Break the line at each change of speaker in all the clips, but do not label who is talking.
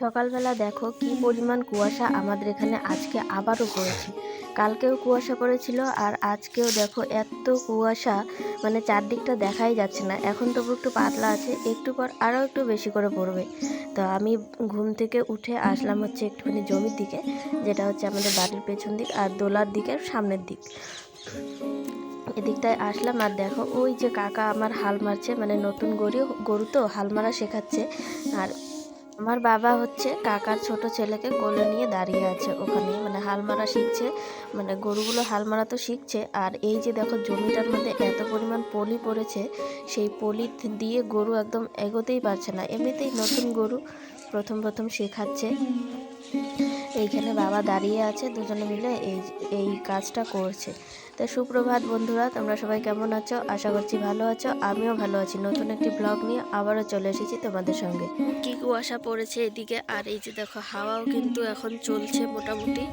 সকালবেলা দেখো কি পরিমাণ কুয়াশা আমাদের এখানে আজকে আবারও পড়েছে। কালকেও কুয়াশা পড়েছিল আর আজকেও দেখো এত কুয়াশা, মানে চারদিকটা দেখাই যাচ্ছে না। এখন তবু একটু পাতলা আছে, একটু পর আরও একটু বেশি করে পড়বে। তো আমি ঘুম থেকে উঠে আসলাম হচ্ছে একটুখানি জমির দিকে, যেটা হচ্ছে আমাদের বাড়ির পেছন দিক আর দোলার দিকের সামনের দিক। এদিকটায় আসলাম আর দেখো ওই যে কাকা আমার হাল মারছে, মানে নতুন গরু তো হাল মারা শেখাচ্ছে। আর আমার বাবা হচ্ছে কাকার ছোট ছেলেকে কোলে নিয়ে দাঁড়িয়ে আছে ওখানে, মানে হাল মারা শিখছে, মানে গরুগুলো হাল মারা তো শিখছে। আর এই যে দেখো জমিটার মধ্যে এত পরিমাণ পলি পড়েছে, সেই পলি দিয়ে গরু একদম এগোতেই পারছে না। এমনিতেই নতুন গরু প্রথম প্রথম শেখাচ্ছে। এইখানে বাবা দাঁড়িয়ে আছে, দুজনে মিলে এই কাজটা করছে। তো সুপ্রভাত বন্ধুরা, তোমরা সবাই কেমন আছো? আশা করছি ভালো আছো, আমিও ভালো আছি। নতুন একটি ব্লগ নিয়ে আবারও চলে এসেছি তোমাদের সঙ্গে। কি কুয়াশা পড়েছে এদিকে, আর এই যে দেখো হাওয়াও কিন্তু এখন চলছে মোটামুটি,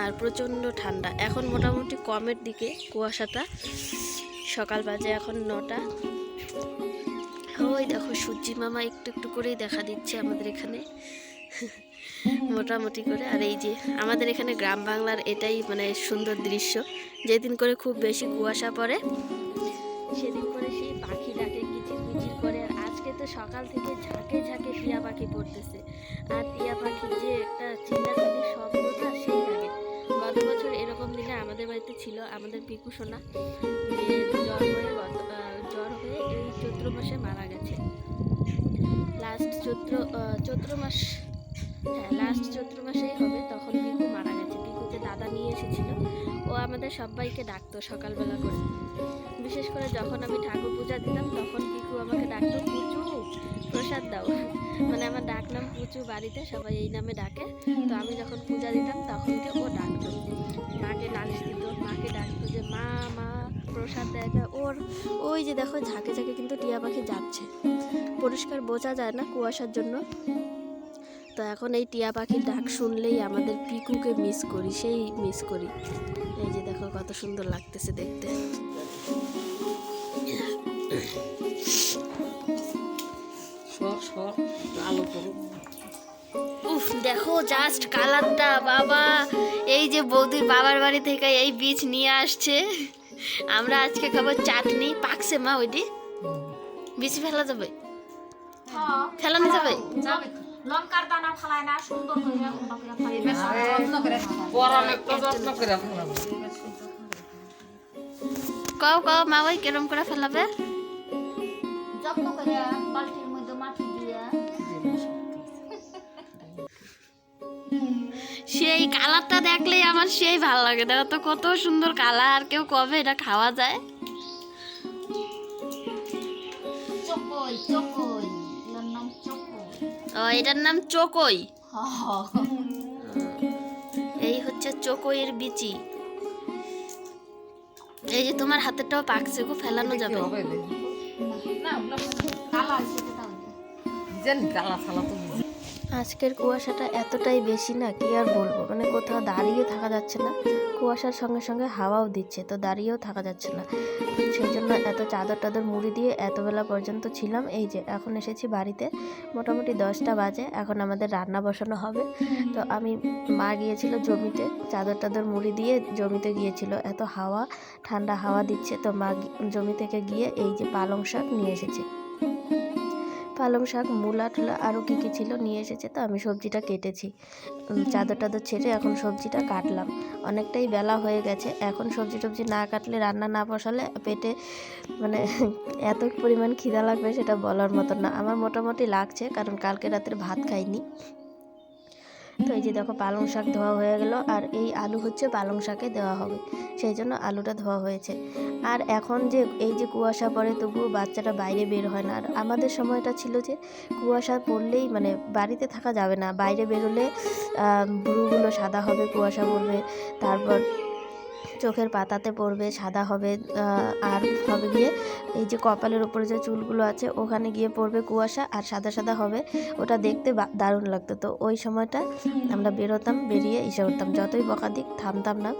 আর প্রচণ্ড ঠান্ডা। এখন মোটামুটি কমের দিকে কুয়াশাটা। সকাল বাজে এখন 9টা। ওই দেখো সূর্যি মামা একটু একটু করেই দেখা দিচ্ছে আমাদের এখানে মোটামুটি করে। আর এই যে আমাদের এখানে গ্রাম বাংলার এটাই মানে সুন্দর দৃশ্য। যেদিন করে খুব বেশি কুয়াশা পড়ে সেদিন করে সেই পাখি ডাকে, কিচির মিচির করে। আর আজকে তো সকাল থেকে ঝাঁকে ঝাঁকে টিয়া পাখি পড়তেছে। আর টিয়া পাখি যে একটা চিল্লাচিল্লির শব্দটা সেই লাগে। গত বছর এরকম দিনে আমাদের বাড়িতে ছিল আমাদের পিকু সোনা, যে জ্বর হয়ে এই চৈত্র মাসে মারা গেছে। লাস্ট চৈত্র মাস, হ্যাঁ লাস্ট চৈত্র মাসেই হবে, তখন পিকু মারা গেছে। পিকুকে দাদা নিয়ে এসেছিল। ও আমাদের সবাইকে ডাকতো সকালবেলা করে। বিশেষ করে যখন আমি ঠাকুর পূজা দিতাম তখন পিকু আমাকে ডাকতো, পুচু প্রসাদ দাও। মানে আমার ডাক নাম পুচু, বাড়িতে সবাই এই নামে ডাকে। তো আমি যখন পূজা দিতাম তখনকে ও ডাকতো, মাকে নালিশ দিত, মাকে ডাকতো যে মা মা প্রসাদ দেয় না। ওই যে দেখো ঝাঁকে ঝাঁকে কিন্তু টিয়া পাখি যাচ্ছে, পরিষ্কার বোঝা যায় না কুয়াশার জন্য। তো এখন এই টিয়া পাখির ডাক শুনলেই আমাদের পিকুকে মিস করি, সেই মিস করি। এই যে দেখো কত সুন্দর লাগতেছে দেখতে। উফ দেখো জাস্ট কালারটা, বাবা এই যে বৌদির বাবার বাড়ি থেকে এই বীজ নিয়ে আসছে। আমরা আজকে খাবো চাটনি। পাকছে মা ওইটি? বীজ ফেলা যাবে? ফেলানো যাবে?
লঙ্কার দানা ফেলায় না, সুন্দর করে
কও কও মা ওই কেরম করে ফেলাবে?
যত্ন করে বালতির মধ্যে মাটি দিয়ে।
সেই কালারটা দেখলেই আমার সেই ভালো লাগে। দেখো তো কত সুন্দর কালার। কেউ কবে এটা খাওয়া যায়?
চকই চকই, এর নাম চকই।
ও এটার নাম চকই। এই হচ্ছে চকইয়ের বিচি। এই যে তোমার হাতেরটাও পাকছে গো, ফেলানো যাবে? আজকের কুয়াশাটা এতটাই বেশি না, কি আর বলবো, মানে কোথাও দাঁড়িয়ে থাকা যাচ্ছে না। কুয়াশার সঙ্গে সঙ্গে হাওয়াও দিচ্ছে, তো দাঁড়িয়েও থাকা যাচ্ছে না। সেই জন্য এত চাদর টাদর মুড়ি দিয়ে এত বেলা পর্যন্ত ছিলাম। এই যে এখন এসেছি বাড়িতে, মোটামুটি 10টা বাজে। এখন আমাদের রান্না বসানো হবে। তো মা গিয়েছিল জমিতে, চাদর টাদর মুড়ি দিয়ে জমিতে গিয়েছিল। এত হাওয়া, ঠান্ডা হাওয়া দিচ্ছে, তো মা জমি থেকে গিয়ে এই যে পালং শাক নিয়ে এসেছে। পালং শাক, মূলা টুলা আরও কী কী ছিল নিয়ে এসেছে। তো আমি সবজিটা কেটেছি, চাদর টাদর ছেড়ে এখন সবজিটা কাটলাম। অনেকটাই বেলা হয়ে গেছে, এখন সবজি টবজি না কাটলে, রান্না না বসালে পেটে মানে এত পরিমাণ খিদা লাগবে সেটা বলার মতন না। আমার মোটামুটি লাগছে, কারণ কালকে রাতের ভাত খাইনি। তো এই যে দেখো পালং শাক ধোয়া হয়ে গেল, আর এই আলু হচ্ছে পালং শাকে দেওয়া হবে, সেই জন্য আলুটা ধোয়া হয়েছে। আর এখন যে এই যে কুয়াশা পড়ে তবুও বাচ্চাটা বাইরে বের হয় না। আর আমাদের সময়টা ছিল যে কুয়াশা পড়লেই মানে বাড়িতে থাকা যাবে না, বাইরে বেরোলে ভ্রুগুলো সাদা হবে, কুয়াশা পড়বে, তারপর চোখের পাতাতে পড়বে, সাদা হবে, আর হবে গিয়ে এই যে কপালের উপরে যে চুলগুলো আছে ওখানে গিয়ে পড়বে কুয়াশা আর সাদা সাদা হবে। ওটা দেখতে দারুণ লাগতো। তো ওই সময়টা আমরা বেরোতাম, বেরিয়ে এসে উঠতাম, যতই বকা দিক থামতাম না।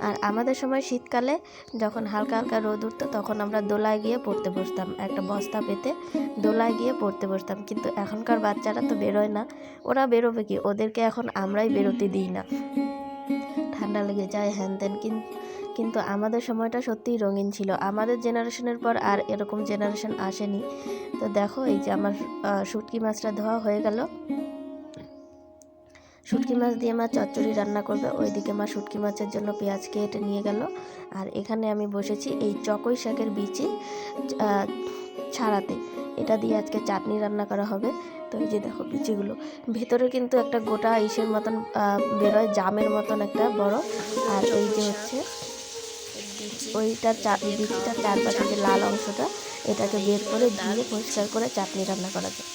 আর আমাদের সময় শীতকালে যখন হালকা হালকা রোদ উঠতো তখন আমরা দোলায় গিয়ে পড়তে বসতাম, একটা বস্তা পেতে দোলায় গিয়ে পড়তে বসতাম। কিন্তু এখনকার বাচ্চারা তো বেরোয় না, ওরা বেরোবে কি, ওদেরকে এখন আমরাই বেরোতে দিই না, ঠান্ডা লেগে যায় হ্যান ত্যান। কিন্তু আমাদের সময়টা সত্যিই রঙিন ছিল। আমাদের জেনারেশনের পর আর এরকম জেনারেশন আসেনি। তো দেখো এই যে আমার শুটকি মাছটা ধোয়া হয়ে গেল। শুটকি মাছ দিয়ে মা চচ্চড়ি রান্না করবে, ওইদিকে মা শুটকি মাছের জন্য পেঁয়াজ কেটে নিয়ে গেল। আর এখানে আমি বসেছি এই চকই শাকের বিচি ছাড়াতে, এটা দিয়ে আজকে চাটনি রান্না করা হবে। তো এই যে দেখো বিচিগুলো, ভেতরে কিন্তু একটা গোটা ইসের মতন বেরোয়, জামের মতন একটা বড়। আর এই যে হচ্ছে ওইটার বিচিটার চারপাশে যে লাল অংশটা, এটাকে বের করে দিয়ে পরিষ্কার করে চাটনি রান্না করা যায়।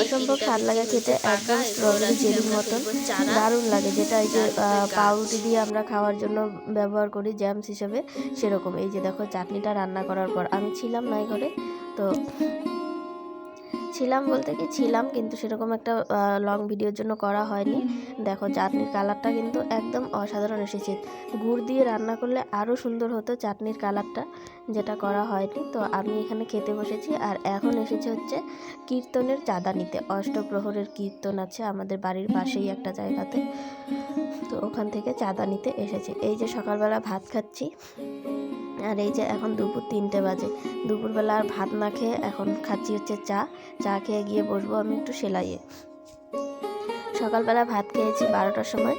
অসম্ভব স্বাদ লাগে খেতে, একদম স্ট্রবেরি জেলির মতন দারুণ লাগে, যেটা এই যে পাউরুটি দিয়ে আমরা খাওয়ার জন্য ব্যবহার করি জ্যামস হিসেবে, সেরকম। এই যে দেখো চাটনিটা রান্না করার পর, আমি ছিলাম না এই ঘরে, তো ছিলাম বলতে কি ছিলাম, কিন্তু সেরকম একটা লং ভিডিওর জন্য করা হয়নি। দেখো চাটনির কালারটা কিন্তু একদম অসাধারণ এসেছে। গুড় দিয়ে রান্না করলে আরও সুন্দর হতো চাটনির কালারটা, যেটা করা হয়নি। তো আমি এখানে খেতে বসেছি। আর এখন এসেছে হচ্ছে কীর্তনের চাঁদা নিতে। অষ্টপ্রহরের কীর্তন আছে আমাদের বাড়ির পাশেই একটা জায়গাতে, তো ওখান থেকে চাঁদা নিতে এসেছে। এই যে সকালবেলা ভাত খাচ্ছি, আর এই যে এখন দুপুর 3টে বাজে, দুপুরবেলা আর ভাত না খেয়ে এখন খাচ্ছি হচ্ছে চা খেয়ে গিয়ে বসবো আমি একটু সেলাইয়ে। সকালবেলা ভাত খেয়েছি 12টার সময়,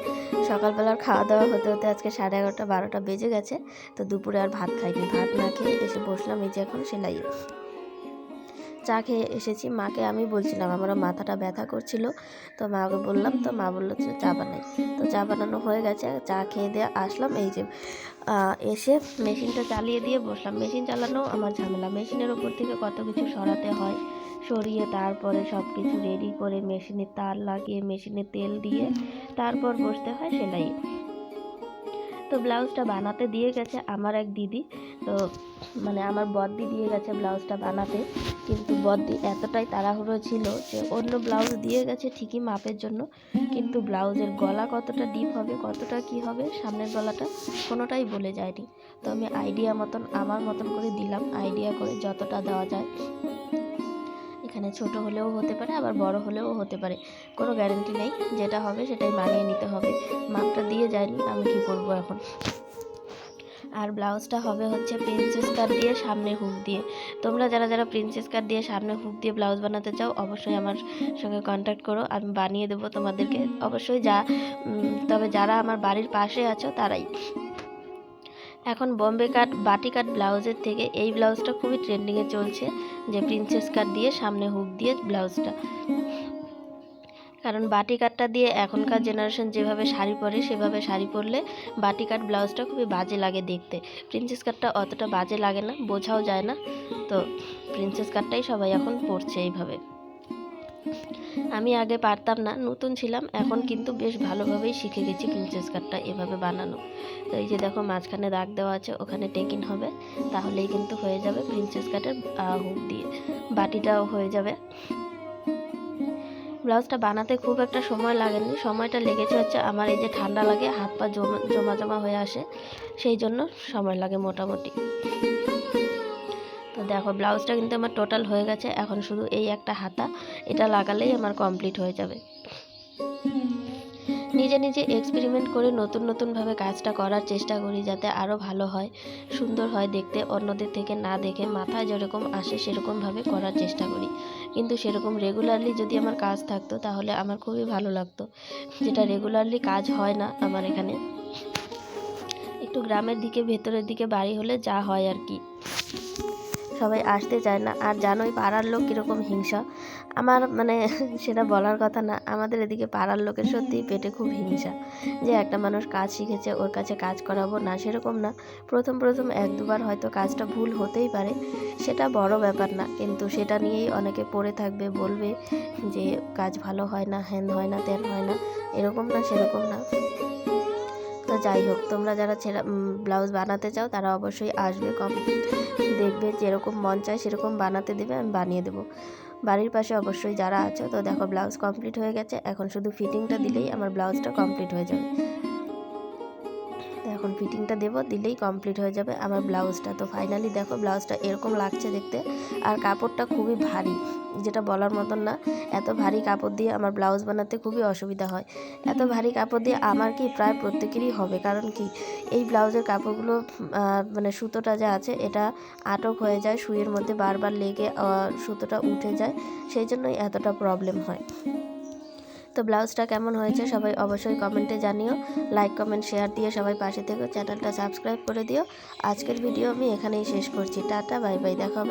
সকালবেলার খাওয়া দাওয়া হতে হতে আজকে 11:30 12টা বেজে গেছে। তো দুপুরে আর ভাত খাইনি, ভাত না খেয়ে এসে বসলাম এই যে এখন সেলাইয়ে। চা খেয়ে এসেছি, মাকে আমি বলছিলাম আমার মাথাটা ব্যথা করছিল, তো মাকে বললাম, তো মা বললো যে চা বানাই। তো চা বানানো হয়ে গেছে, চা খেয়ে দিয়ে আসলাম। এই যে এসে মেশিনটা চালিয়ে দিয়ে বসলাম। মেশিন চালানো আমার ঝামেলা, মেশিনের ওপর থেকে কত কিছু সরাতে হয়, সরিয়ে তারপরে সব কিছু রেডি করে মেশিনে তার লাগিয়ে মেশিনে তেল দিয়ে তারপর বসতে হয় সেলাই। তো ব্লাউজটা বানাতে দিয়ে গেছে আমার এক দিদি, তো মানে আমার বদ্দি দিয়ে গেছে ব্লাউজটা বানাতে। কিন্তু বদ্দি এতটাই তাড়াহুড়ো ছিল যে অন্য ব্লাউজ দিয়ে গেছে ঠিকই মাপের জন্য, কিন্তু ব্লাউজের গলা কতটা ডিপ হবে, কতটা কি হবে, সামনের গলাটা কোনোটাই বলে যায়নি। তো আমি আইডিয়া মতন আমার মতন করে দিলাম, আইডিয়া করে যতটা দেওয়া যায়। এখানে ছোট হলেও হতে পারে, আবার বড় হলেও হতে পারে, কোনো গ্যারেন্টি নেই, যেটা হবে সেটাই মানিয়ে নিতে হবে। মাপটা দিয়ে যায়নি, আমি কি করব এখন। আর ব্লাউজটা হবে হচ্ছে প্রিন্সেস কাট দিয়ে সামনে হুক দিয়ে। তোমরা যারা যারা প্রিন্সেস কাট দিয়ে সামনে হুক দিয়ে ব্লাউজ বানাতে চাও অবশ্যই আমার সঙ্গে কন্ট্যাক্ট করো, আমি বানিয়ে দেবো তোমাদেরকে অবশ্যই। তবে যারা আমার বাড়ির পাশে আছো তারাই। এখন বম্বে কাট বাটি কাট ব্লাউজের থেকে এই ব্লাউজটা খুবই ট্রেন্ডিংয়ে চলছে, যে প্রিন্সেস কাট দিয়ে সামনে হুক দিয়ে ব্লাউজটা। কারণ বাটি কাটটা দিয়ে এখনকার জেনারেশন যেভাবে শাড়ি পরে সেভাবে শাড়ি পরলে বাটি কাট ব্লাউজটা খুবই বাজে লাগে দেখতে। প্রিন্সেস কাটটা অতটা বাজে লাগে না, বোঝাও যায় না। তো প্রিন্সেস কাটটাই সবাই এখন পরছে এইভাবে। আমি আগে পারতাম না, নতুন ছিলাম, এখন কিন্তু বেশ ভালোভাবেই শিখে গেছি প্রিন্সেস কাটটা এভাবে বানানো। তো এই যে দেখো মাঝখানে দাগ দেওয়া আছে, ওখানে টেকিং হবে, তাহলেই কিন্তু হয়ে যাবে প্রিন্সেস কাটের হুক দিয়ে বাটিটাও হয়ে যাবে। ব্লাউজটা বানাতে খুব একটা সময় লাগেনি, সময়টা লেগেছে হচ্ছে আমার এই যে ঠান্ডা লাগে, হাত পা জমা জমা হয়ে আসে, সেই জন্য সময় লাগে মোটামুটি। তো দেখো ব্লাউজটা কিন্তু আমার টোটাল হয়ে গেছে, এখন শুধু এই একটা হাতা এটা লাগালেই আমার কমপ্লিট হয়ে যাবে। নিজে নিজে এক্সপেরিমেন্ট করে নতুন নতুনভাবে কাজটা করার চেষ্টা করি, যাতে আরও ভালো হয়, সুন্দর হয় দেখতে, অন্যদের থেকে না দেখে মাথায় যেরকম আসে সেরকমভাবে করার চেষ্টা করি। কিন্তু সেরকম রেগুলারলি যদি আমার কাজ থাকতো তাহলে আমার খুবই ভালো লাগতো, যেটা রেগুলারলি কাজ হয় না আমার এখানে। একটু গ্রামের দিকে ভেতরের দিকে বাড়ি হলে যা হয় আর কি, সবাই আসতে চায় না। আর জানোই পাড়ার লোক কীরকম হিংসা, আমার মানে সেটা বলার কথা না, আমাদের এদিকে পাড়ার লোকের সত্যি পেটে খুব হিংসা, যে একটা মানুষ কাজ শিখেছে ওর কাছে কাজ করাবো না, সেরকম না। প্রথম 1-2বার হয়তো কাজটা ভুল হতেই পারে, সেটা বড় ব্যাপার না, কিন্তু সেটা নিয়েই অনেকে পড়ে থাকবে, বলবে যে কাজ ভালো হয় না, হ্যান হয় না, ত্যান হয় না, এরকম না সেরকম না। তো যাই হোক, তোমরা যারা ব্লাউজ বানাতে চাও তারা অবশ্যই আসবে, কমপ্লিট দেখবে, যেরকম মন চায় সেরকম বানাতে দেবে, আমি বানিয়ে দেবো। বাড়ির পাশে অবশ্যই যারা আছে, তো দেখো ব্লাউজ কমপ্লিট হয়ে গেছে, এখন শুধু ফিটিংটা দিলেই আমার ব্লাউজটা কমপ্লিট হয়ে যাবে। তো এখন ফিটিংটা দেবো, দিলেই কমপ্লিট হয়ে যাবে আমার ব্লাউজটা। তো ফাইনালি দেখো ব্লাউজটা এরকম লাগছে দেখতে, আর কাপড়টা খুবই ভারী, যেটা বলার মতন না। এত ভারী কাপড় দিয়ে আমার ব্লাউজ বানাতে খুবই অসুবিধা হয়। এত ভারী কাপড় দিয়ে আমার কি প্রায় প্রত্যেকেরই হবে, কারণ কি এই ব্লাউজের কাপড়গুলো মানে সুতোটা যা আছে এটা আটক হয়ে যায়, সুইয়ের মধ্যে বারবার লেগে সুতোটা উঠে যায়, সেই জন্যই এতটা প্রবলেম হয়। তো ব্লাউজটা কেমন হয়েছে সবাই অবশ্যই কমেন্টে জানিও, লাইক কমেন্ট শেয়ার দিয়ে সবাই পাশে থেকো, চ্যানেলটা সাবস্ক্রাইব করে দিও। আজকের ভিডিও আমি এখানেই শেষ করছি, টাটা বাই বাই, দেখা হবে।